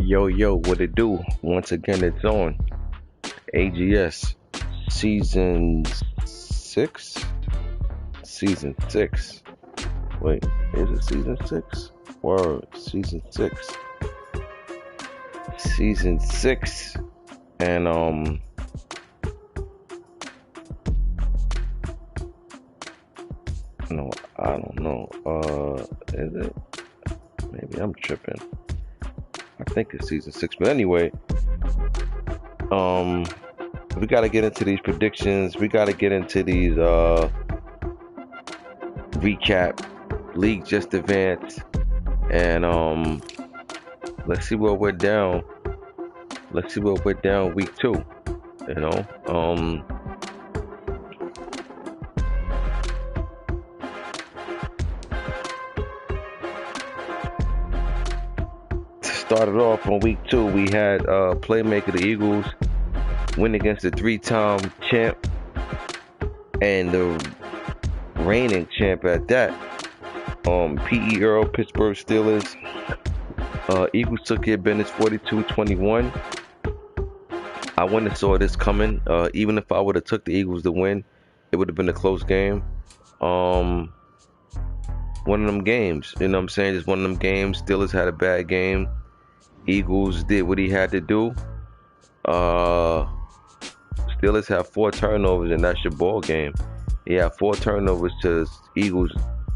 Yo, yo, what it do? Once again, it's on AGS season six. Season six. Wait, is it season six? Word, season six. Season six. And no, I don't know. Is it? Maybe I'm tripping. I think it's season six. But anyway, um, we gotta get into these predictions. We gotta get into these recap. League just advanced, and let's see what we're down. Let's see what we're down week two. You know, started off on week two. We had playmaker the Eagles win against the three-time champ and the reigning champ at that. P.E. Earl, Pittsburgh Steelers. Eagles took care of business 42-21. I wouldn't have saw this coming. Even if I would have took the Eagles to win, it would have been a close game. One of them games, you know what I'm saying? Just one of them games. Steelers had a bad game. Eagles did what he had to do. Steelers have 4 turnovers, and that's your ball game. He had 4 turnovers to Eagles,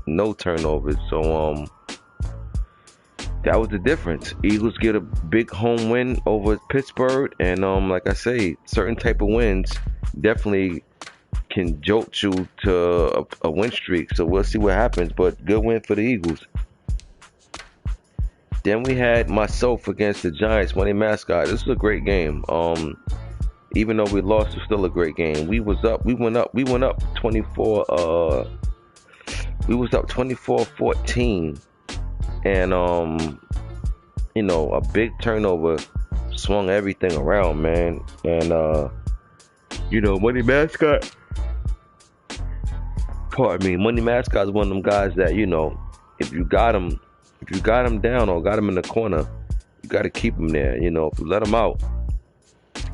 no turnovers. So that was the difference. Eagles get a big home win over Pittsburgh, and like I say, certain type of wins definitely can jolt you to a win streak. So we'll see what happens. But good win for the Eagles. Then we had myself against the Giants, Money Mascot. This was a great game. Even though we lost, it was still a great game. We went up 24. We was up 24-14, and a big turnover swung everything around, man. And Money Mascot. Pardon me, Money Mascot is one of them guys that if you got him down or got him in the corner, you got to keep him there. If you let him out,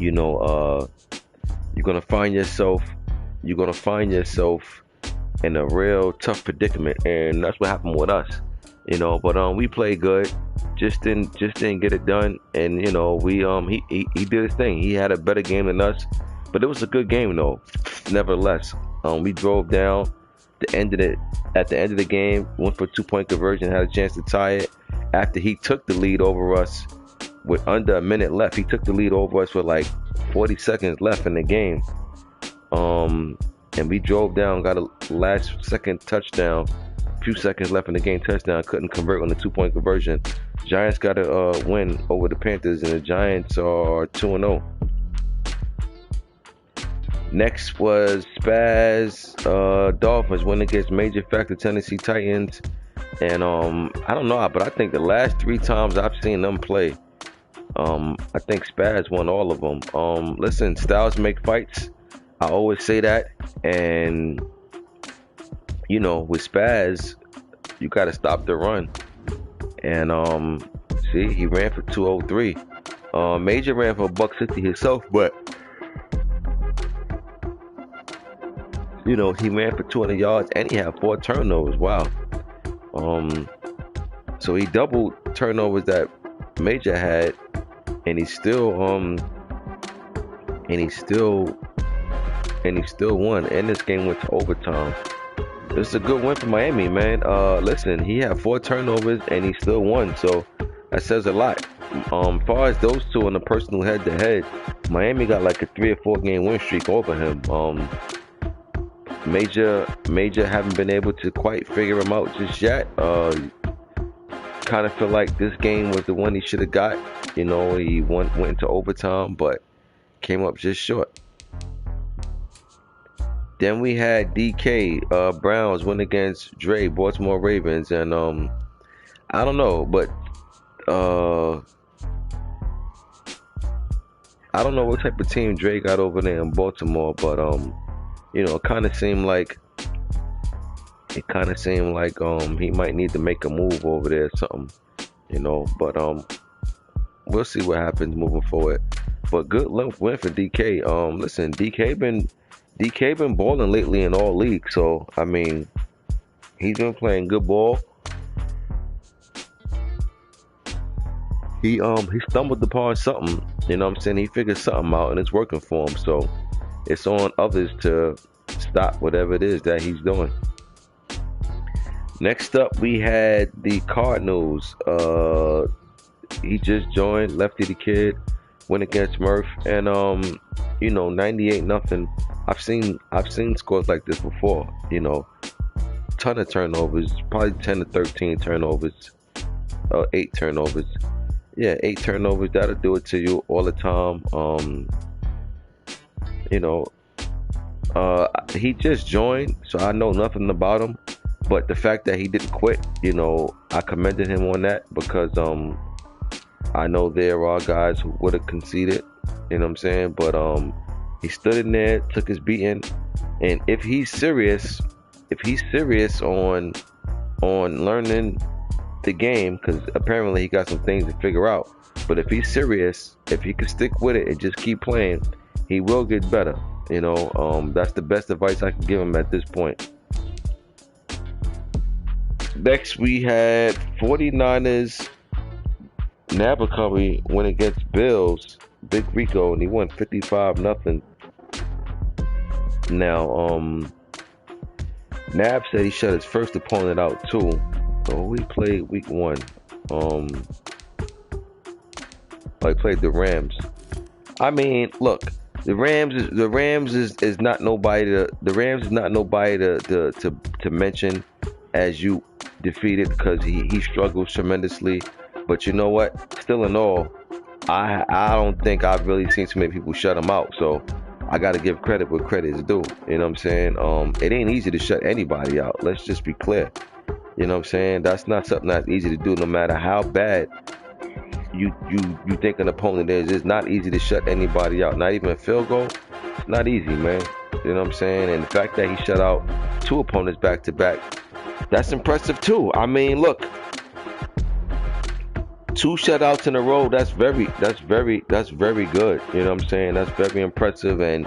you're gonna find yourself in a real tough predicament, and that's what happened with us. But we played good, just didn't get it done, and we he did his thing. He had a better game than us, but it was a good game though. Nevertheless, we drove down. At the end of the game, went for a 2-point conversion, had a chance to tie it. After he took the lead over us with under a minute left, he took the lead over us with like 40 seconds left in the game. And we drove down, got a last second touchdown, few seconds left in the game touchdown, couldn't convert on the 2-point conversion. Giants got a win over the Panthers, and the Giants are 2-0. Next was Spaz Dolphins win against Major Factor Tennessee Titans. And I don't know, but I think the last 3 times I've seen them play, I think Spaz won all of them. Listen, styles make fights. I always say that. And, with Spaz, you got to stop the run. And, see, he ran for 203. Major ran for $160 himself, but he ran for 200 yards and he had 4 turnovers. Wow. So he doubled turnovers that Major had, and he still won. And this game went to overtime. This is a good win for Miami, man. Listen, he had 4 turnovers and he still won, so that says a lot. Far as those two in the personal head-to-head, Miami got like a 3 or 4 game win streak over him. Major haven't been able to quite figure him out just yet. Kind of feel like this game was the one he should have got. He went into overtime, but came up just short. Then we had DK Browns win against Dre, Baltimore Ravens, and I don't know, but I don't know what type of team Dre got over there in Baltimore, but it kind of seemed like he might need to make a move over there or something, but we'll see what happens moving forward. But good win for DK. Listen, DK been balling lately in all leagues. So I mean, he's been playing good ball. He stumbled upon something. You know what I'm saying? He figured something out and it's working for him. So it's on others to stop whatever it is that he's doing. Next up, we had the Cardinals. He just joined, Lefty the Kid, went against Murph, and 98-0. I've seen scores like this before. Ton of turnovers, probably 10 to 13 turnovers, 8 turnovers. Yeah, 8 turnovers. That'll do it to you all the time. He just joined, so I know nothing about him. But the fact that he didn't quit, I commended him on that because I know there are guys who would have conceded, you know what I'm saying? But he stood in there, took his beating, and if he's serious on learning the game, because apparently he got some things to figure out. But if he's serious, if he can stick with it and just keep playing, he will get better. That's the best advice I can give him at this point. Next, we had 49ers. Nabokov went against Bills, Big Rico, and he won 55-0. Now, Nab said he shut his first opponent out too. So we played week 1. He played the Rams. I mean, look, the Rams is not nobody to mention as you defeated, because he struggles tremendously. But you know what? Still in all, I don't think I've really seen too many people shut him out. So I got to give credit where credit is due. You know what I'm saying? It ain't easy to shut anybody out. Let's just be clear. You know what I'm saying? That's not something that's easy to do, no matter how bad you think an opponent is. It's not easy to shut anybody out. Not even a field goal. It's not easy, man. You know what I'm saying? And the fact that he shut out 2 opponents back to back, that's impressive too. I mean, look, 2 shutouts in a row, that's very good. You know what I'm saying? That's very impressive, and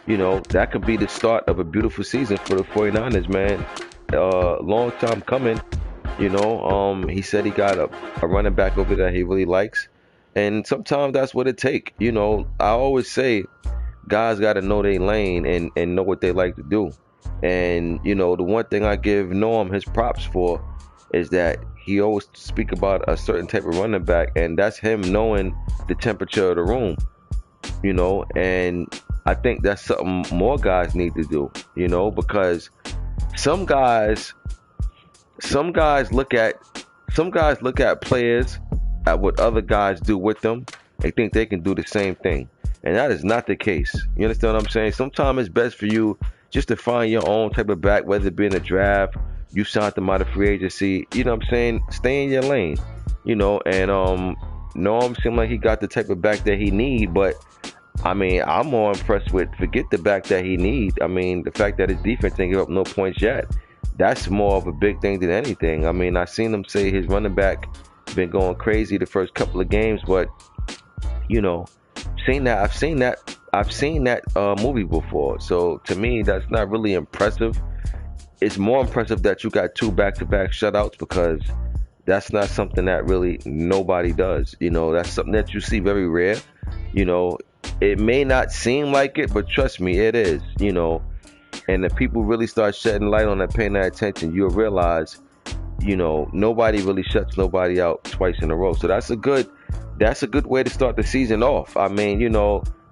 that could be the start of a beautiful season for the 49ers, man. Long time coming. He said he got a running back over there he really likes, and sometimes that's what it takes. I always say guys got to know their lane and know what they like to do. And the one thing I give Norm his props for is that he always speak about a certain type of running back, and that's him knowing the temperature of the room. And I think that's something more guys need to do. Because some guys look at players at what other guys do with them. They think they can do the same thing, and that is not the case. You understand what I'm saying? Sometimes it's best for you just to find your own type of back, whether it be in a draft, you signed them out of free agency. You know what I'm saying? Stay in your lane. And Norm seemed like he got the type of back that he need, but I mean, I'm more impressed with forget the back that he need. I mean, the fact that his defense didn't give up no points yet, that's more of a big thing than anything. I mean, I seen him say his running back been going crazy the first couple of games, but I've seen that movie before. So to me, that's not really impressive. It's more impressive that you got 2 back-to-back shutouts, because that's not something that really nobody does. That's something that you see very rare. It may not seem like it, but trust me, it is. And if people really start shedding light on that, paying that attention, you'll realize, nobody really shuts nobody out twice in a row. So that's a good way to start the season off. I mean,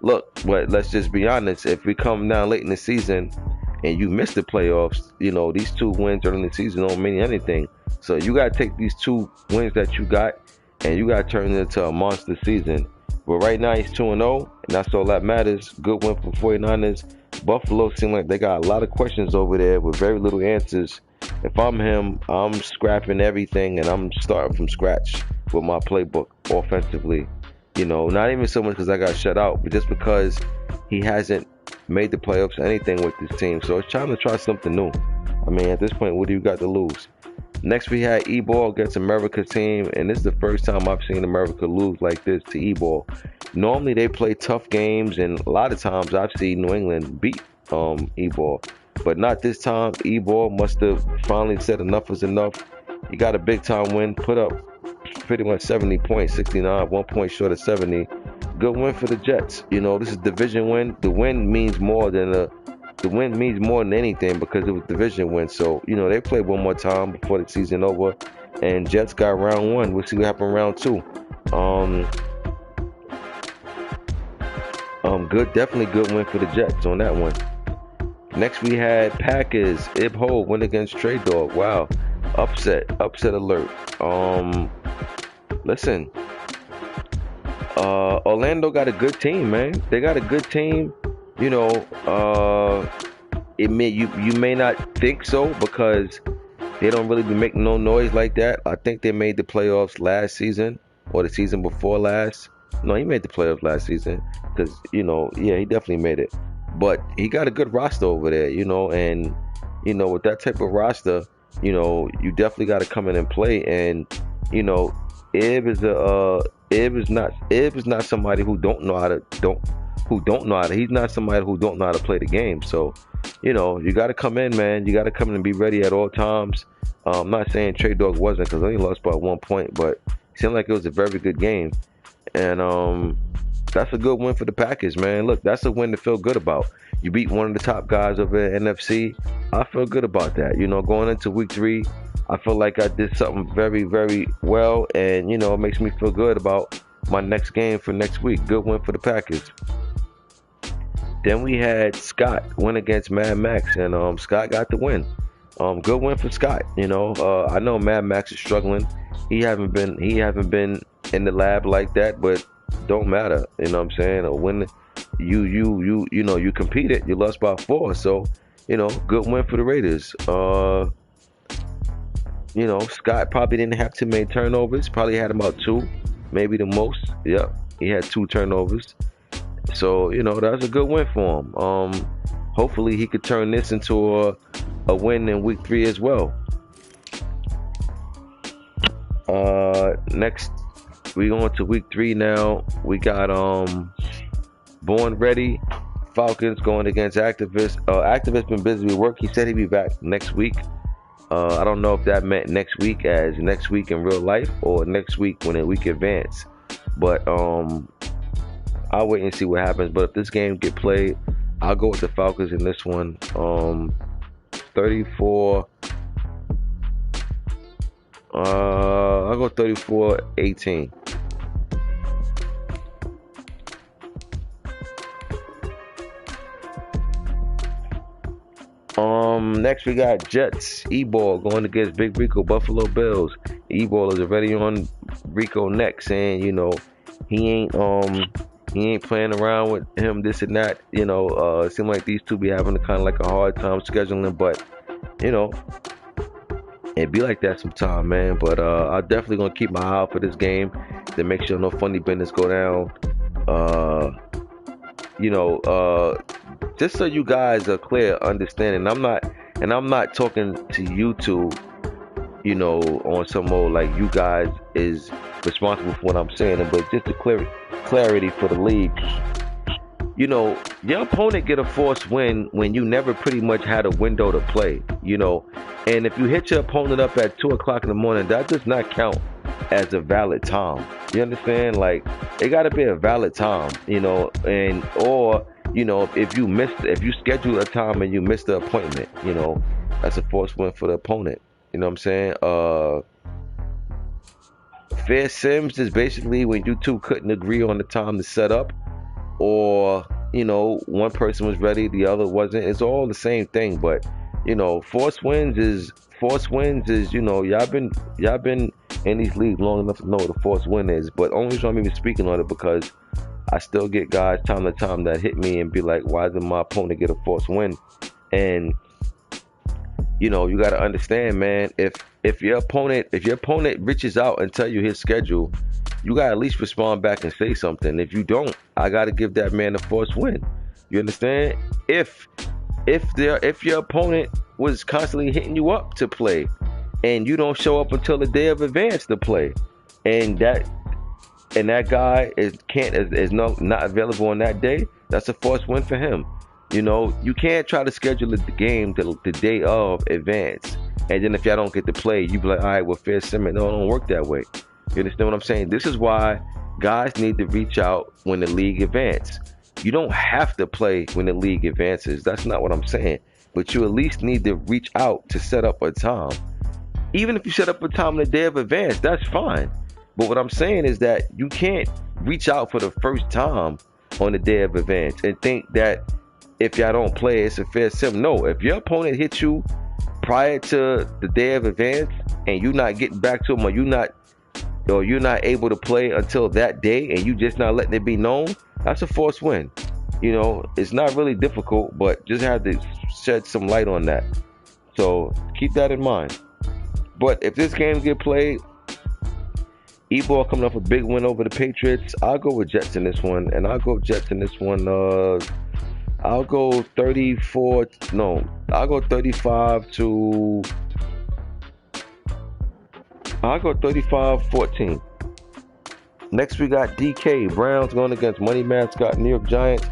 look, but let's just be honest. If we come down late in the season and you miss the playoffs, these 2 wins during the season don't mean anything. So you got to take these 2 wins that you got, and you got to turn it into a monster season. But right now he's 2-0, and that's all that matters. Good win for 49ers. Buffalo seem like they got a lot of questions over there with very little answers. If I'm him, I'm scrapping everything, and I'm starting from scratch with my playbook offensively. Not even so much because I got shut out, but just because he hasn't made the playoffs or anything with this team. So it's time to try something new. I mean, at this point, what do you got to lose? Next, we had E-Ball against America's team, and this is the first time I've seen America lose like this to E-Ball. Normally, they play tough games, and a lot of times I've seen New England beat E-Ball, but not this time. E-Ball must have finally said enough is enough. He got a big time win, put up pretty much 70 points, 69, 1 point short of 70. Good win for the Jets. You know, this is division win. The win means more than anything because it was division win. So, you know, they played one more time before the season over, and Jets got round one. We'll see what happens round two. Definitely good win for the Jets on that one. Next, we had Packers. Ib Ho win against Trey Dog. Wow, upset alert. Listen, Orlando got a good team, man. They got a good team. You know, you may not think so because they don't really be making no noise like that. I think they made the playoffs last season or the season before last. No, he made the playoffs last season because, you know, yeah, he definitely made it. But he got a good roster over there, you know, and, you know, with that type of roster, you know, you definitely got to come in and play. And, you know, Ib is not somebody who don't know how to he's not somebody who don't know how to play the game. So, you know, you got to come in, man. You got to come in and be ready at all times. I'm not saying Trey Dog wasn't because he lost by 1 point, but it seemed like it was a very good game. And that's a good win for the Packers, man. Look, that's a win to feel good about. You beat one of the top guys over at NFC. I feel good about that. You know, going into week 3, I feel like I did something very, very well. And, you know, it makes me feel good about my next game for next week. Good win for the Packers. Then we had Scott win against Mad Max, and Scott got the win. Good win for Scott. You know, I know Mad Max is struggling. He haven't been in the lab like that, but don't matter. You know what I'm saying? Or when you know you competed, you lost by 4. So, you know, good win for the Raiders. You know, Scott probably didn't have too many turnovers. Probably had about 2, maybe the most. Yep, he had 2 turnovers. So, you know, that's a good win for him. Hopefully he could turn this into a win in week 3 as well. Next, we going to week 3 now. We got Born Ready Falcons going against Activist. Activist been busy with work. He said he'd be back next week. I don't know if that meant next week as next week in real life or next week when a week advance. But I'll wait and see what happens. But if this game get played, I'll go with the Falcons in this one. 34. I'll go 34-18. Next we got Jets. E-Ball going against Big Rico Buffalo Bills. E-Ball is already on Rico neck, saying, you know, he ain't playing around with him, this and that. You know, it seems like these two be having kind of like a hard time scheduling, but, you know, it be like that sometime, man. But I'm definitely gonna keep my eye out for this game to make sure no funny business go down. You know, just so you guys are clear, understanding. I'm not talking to YouTube, you know, on some mode like you guys is responsible for what I'm saying, but just to clarity for the league. You know, your opponent get a forced win when you never pretty much had a window to play, you know. And if you hit your opponent up at 2 o'clock in the morning, that does not count as a valid time. You understand? Like, it got to be a valid time, you know, and or, you know, if you schedule a time and you miss the appointment, you know, that's a forced win for the opponent. You know what I'm saying? Fair Sims is basically when you two couldn't agree on the time to set up, or, you know, one person was ready, the other wasn't. It's all the same thing, but, you know, forced wins is, you know, y'all been in these leagues long enough to know what a forced win is. But only reason I'm even speaking on it because I still get guys time to time that hit me and be like, why did my opponent get a forced win? And, you know, you got to understand, man, if your opponent reaches out and tell you his schedule, you got to at least respond back and say something. If you don't, I got to give that man a forced win. You understand? If your opponent was constantly hitting you up to play and you don't show up until the day of advance to play, and that guy is not available on that day, that's a forced win for him. You know, you can't try to schedule the game the day of advance, and then if y'all don't get to play, you be like, all right, well, fair sentiment. No, it don't work that way. You understand what I'm saying? This is why guys need to reach out when the league advances. You don't have to play when the league advances. That's not what I'm saying. But you at least need to reach out to set up a time. Even if you set up a time on the day of advance, that's fine. But what I'm saying is that you can't reach out for the first time on the day of advance and think that if y'all don't play, it's a fair sim. No, if your opponent hits you prior to the day of advance and you're not getting back to them, or you're not able to play until that day, and you just not letting it be known, that's a forced win. You know, it's not really difficult, but just have to shed some light on that. So keep that in mind. But if this game get played, E-Ball coming off a big win over the Patriots, I'll go with Jets in this one, and I'll go Jets in this one. I'll go 34. No, I'll go 35 to. I'll go 35-14. Next, we got DK Browns going against Money Mascot New York Giants.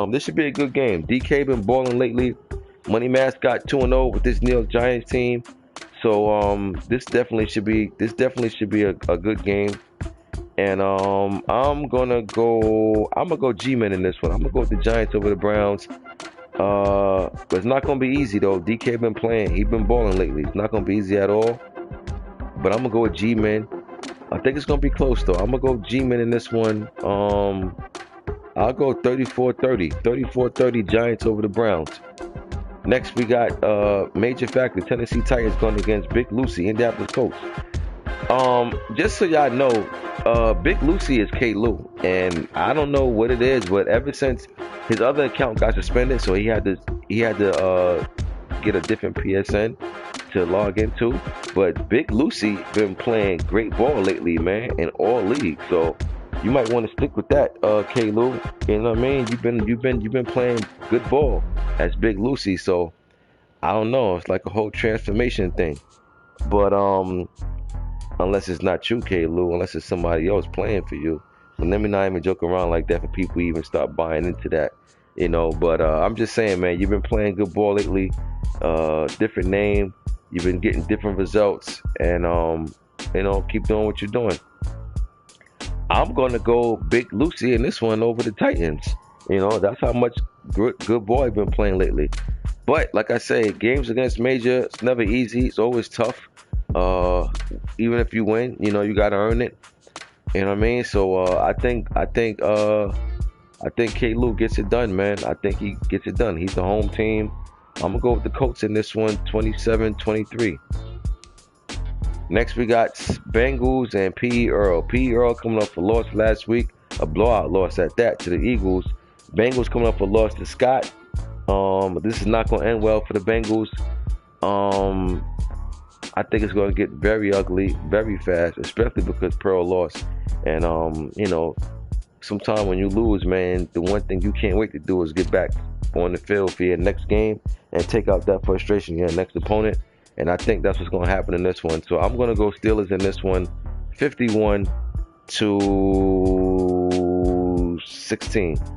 This should be a good game. DK been balling lately. Money Mascot 2-0 with this New York Giants team. So this definitely should be a good game. And I'm gonna go G-Man in this one. I'm gonna go with the Giants over the Browns. But it's not gonna be easy though. DK been playing. He's been balling lately. It's not gonna be easy at all. But I'm gonna go with G-Man. I think it's gonna be close though. I'm gonna go G-Man in this one. I'll go 34-30. 34-30 Giants over the Browns. Next we got major factor Tennessee Titans going against Big Lucy, Indianapolis Colts. Just so y'all know, Big Lucy is K. Lou, and I don't know what it is, but ever since his other account got suspended, so he had to get a different PSN to log into. But Big Lucy been playing great ball lately, man, in all leagues. So you might want to stick with that, K. Lou. You know what I mean? You've been playing good ball as Big Lucy. So I don't know. It's like a whole transformation thing. But unless it's not you, K. Lou, unless it's somebody else playing for you. So let me not even joke around like that for people even start buying into that, you know. But I'm just saying, man, you've been playing good ball lately. Different name, you've been getting different results, and you know, keep doing what you're doing. I'm gonna go Big Lucy in this one over the Titans. You know, that's how much good ball I've been playing lately. But like I say, games against major, it's never easy. It's always tough. Even if you win, you know, you gotta earn it. You know what I mean? So I think K. Lou gets it done, man. I think he gets it done. He's the home team. I'm gonna go with the Colts in this one, 27-23. Next we got Bengals and P.E. Earl. P.E. Earl coming off a loss last week, a blowout loss at that, to the Eagles. Bengals coming off a loss to Scott. This is not gonna end well for the Bengals. I think it's going to get very ugly very fast, especially because Pearl lost. And, you know, sometimes when you lose, man, the one thing you can't wait to do is get back on the field for your next game and take out that frustration your next opponent. And I think that's what's going to happen in this one. So I'm going to go Steelers in this one, 51-16.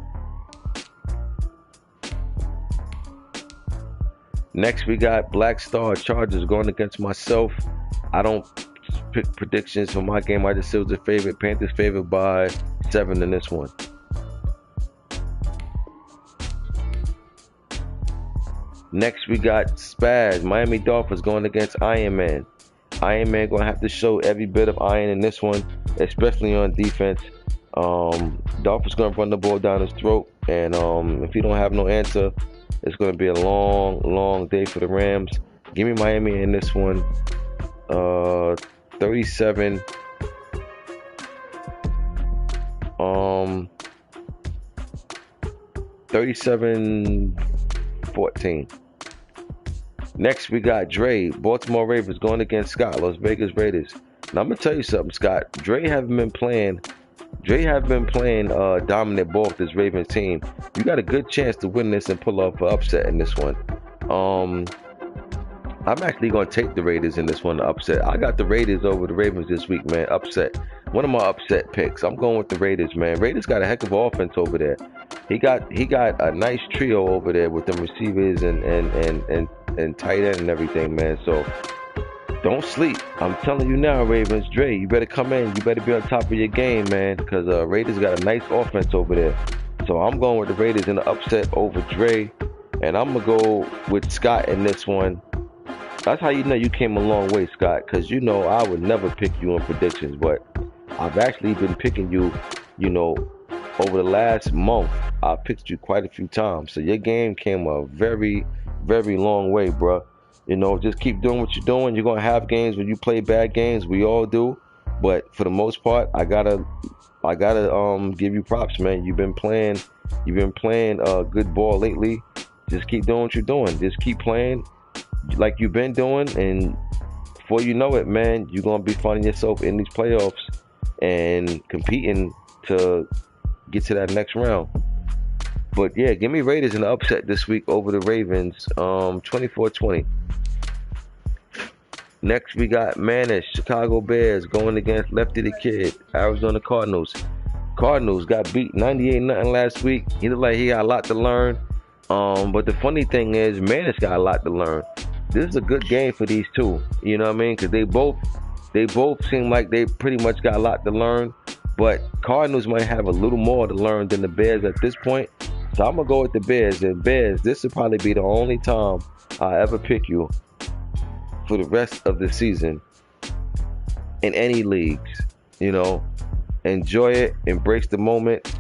Next, we got Black Star Chargers going against myself. I don't pick predictions for my game. I just said it was a favorite. Panthers favored by 7 in this one. Next, we got Spaz. Miami Dolphins going against Iron Man. Iron Man going to have to show every bit of iron in this one, especially on defense. Dolphins going to run the ball down his throat. And if he don't have no answer, it's going to be a long, long day for the Rams. Give me Miami in this one. 37. 37-14. Next, we got Dre. Baltimore Ravens going against Scott. Las Vegas Raiders. Now, I'm going to tell you something, Scott. Dre haven't been playing dominant ball with this Ravens team. You got a good chance to win this and pull off an upset in this one. I'm actually going to take the Raiders in this one to upset. I got the Raiders over the Ravens this week, man. Upset. One of my upset picks. I'm going with the Raiders, man. Raiders got a heck of offense over there. He got a nice trio over there with them receivers and tight end and everything, man. So don't sleep. I'm telling you now, Ravens, Dre, you better come in. You better be on top of your game, man, because Raiders got a nice offense over there. So I'm going with the Raiders in the upset over Dre, and I'm gonna go with Scott in this one. That's how you know you came a long way, Scott, because you know I would never pick you in predictions, but I've actually been picking you, you know, over the last month. I picked you quite a few times. So your game came a very, very long way, bro. You know, just keep doing what you're doing. You're gonna have games when you play bad games. We all do, but for the most part, I gotta give you props, man. You've been playing good ball lately. Just keep doing what you're doing. Just keep playing like you've been doing, and before you know it, man, you're gonna be finding yourself in these playoffs and competing to get to that next round. But yeah, give me Raiders in the upset this week over the Ravens, 24-20. Next, we got Manish, Chicago Bears going against Lefty the Kid, Arizona Cardinals. Cardinals got beat 98-0 last week. He looked like he got a lot to learn. But the funny thing is, Manish got a lot to learn. This is a good game for these two. You know what I mean? Because they both seem like they pretty much got a lot to learn. But Cardinals might have a little more to learn than the Bears at this point. So I'm gonna go with the Bears. And Bears, this will probably be the only time I ever pick you for the rest of the season in any leagues. You know, enjoy it, embrace the moment,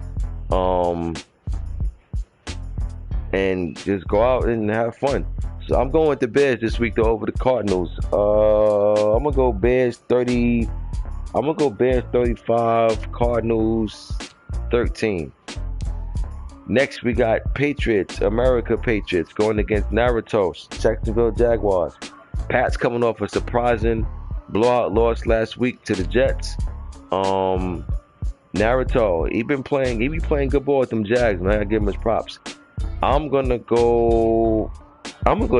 and just go out and have fun. So I'm going with the Bears this week though over the Cardinals. I'm gonna go Bears 30. I'm gonna go Bears 35, Cardinals 13. Next we got Patriots, America Patriots going against Naruto, Jacksonville Jaguars. Pats coming off a surprising blowout loss last week to the Jets. Naruto, he be playing good ball with them Jags, man. I give him his props. I'm gonna go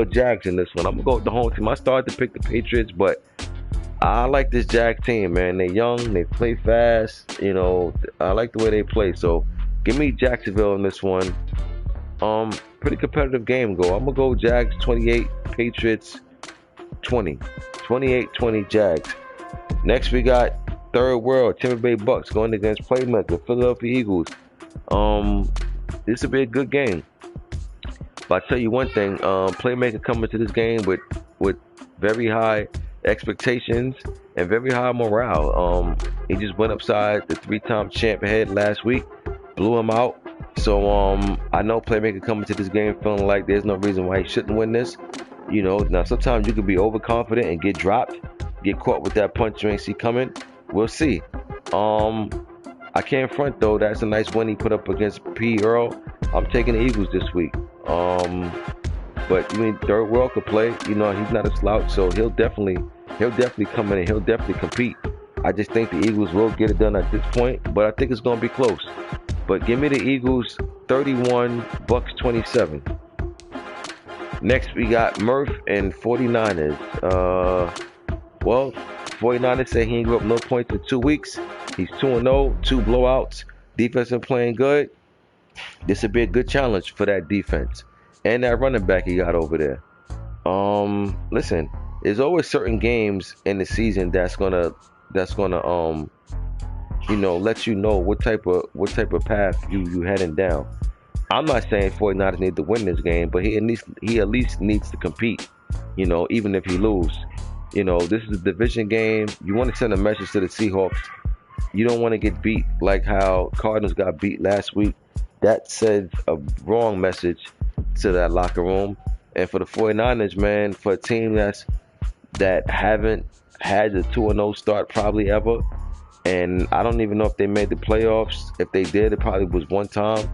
Jags in this one. I'm gonna go with the home team. I started to pick the Patriots, but I like this Jags team, man. They're young, they play fast. You know, I like the way they play. So give me Jacksonville in this one. Pretty competitive game, go. I'm gonna go Jags 28, Patriots 20. 28-20 Jags. Next we got Third World, Tampa Bay Bucks going against Playmaker, Philadelphia Eagles. This will be a good game. But I tell you one thing, Playmaker coming to this game with very high expectations and very high morale. He just went upside the three-time champ head last week, blew him out. So I know Playmaker coming to this game feeling like there's no reason why he shouldn't win this. You know, now sometimes you can be overconfident and get dropped, get caught with that punch you ain't see coming. We'll see. I can't front though. That's a nice win he put up against P. Earl. I'm taking the Eagles this week. But I mean, Third World could play. You know, he's not a slouch, so he'll definitely come in and he'll definitely compete. I just think the Eagles will get it done at this point, but I think it's gonna be close. But give me the Eagles 31, Bucks 27. Next we got Murph and 49ers. Well, 49ers say he ain't grew up no points in 2 weeks. He's 2-0, 2 blowouts. Defense been playing good. This would be a good challenge for that defense and that running back he got over there. Listen, there's always certain games in the season that's gonna you know, let you know what type of path you heading down. I'm not saying 49ers need to win this game, but he at least needs to compete. You know, even if he lose. You know, this is a division game. You want to send a message to the Seahawks. You don't want to get beat like how Cardinals got beat last week. That sends a wrong message to that locker room. And for the 49ers, man, for a team that haven't had the 2-0 start probably ever, and I don't even know if they made the playoffs. If they did, it probably was one time.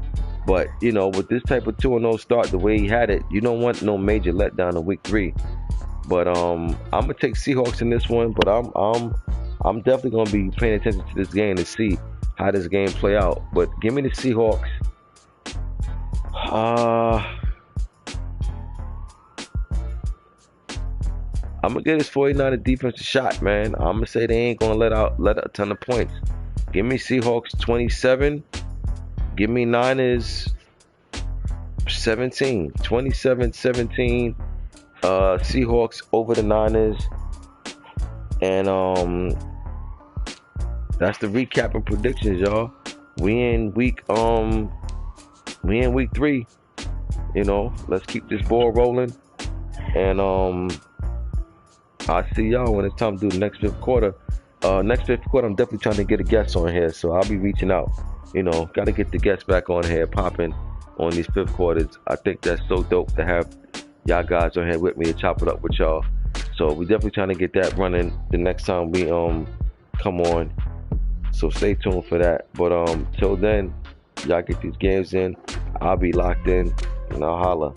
But, you know, with this type of 2-0 start, the way he had it, you don't want no major letdown in week 3. But I'm gonna take Seahawks in this one, but I'm definitely gonna be paying attention to this game to see how this game play out. But give me the Seahawks. Give me the I'm gonna get this 49er defense a shot, man. I'm gonna say they ain't gonna let a ton of points. Give me Seahawks 27. Give me Niners 17. 27-17. Seahawks over the Niners. And that's the recap and predictions, y'all. We in week 3. You know, let's keep this ball rolling. And I'll see y'all when it's time to do the next fifth quarter. Next fifth quarter, I'm definitely trying to get a guest on here, so I'll be reaching out. You know, got to get the guests back on here, popping on these fifth quarters. I think that's so dope to have y'all guys on here with me to chop it up with y'all. So we definitely trying to get that running the next time we come on. So stay tuned for that. But till then, y'all get these games in. I'll be locked in, and I'll holla.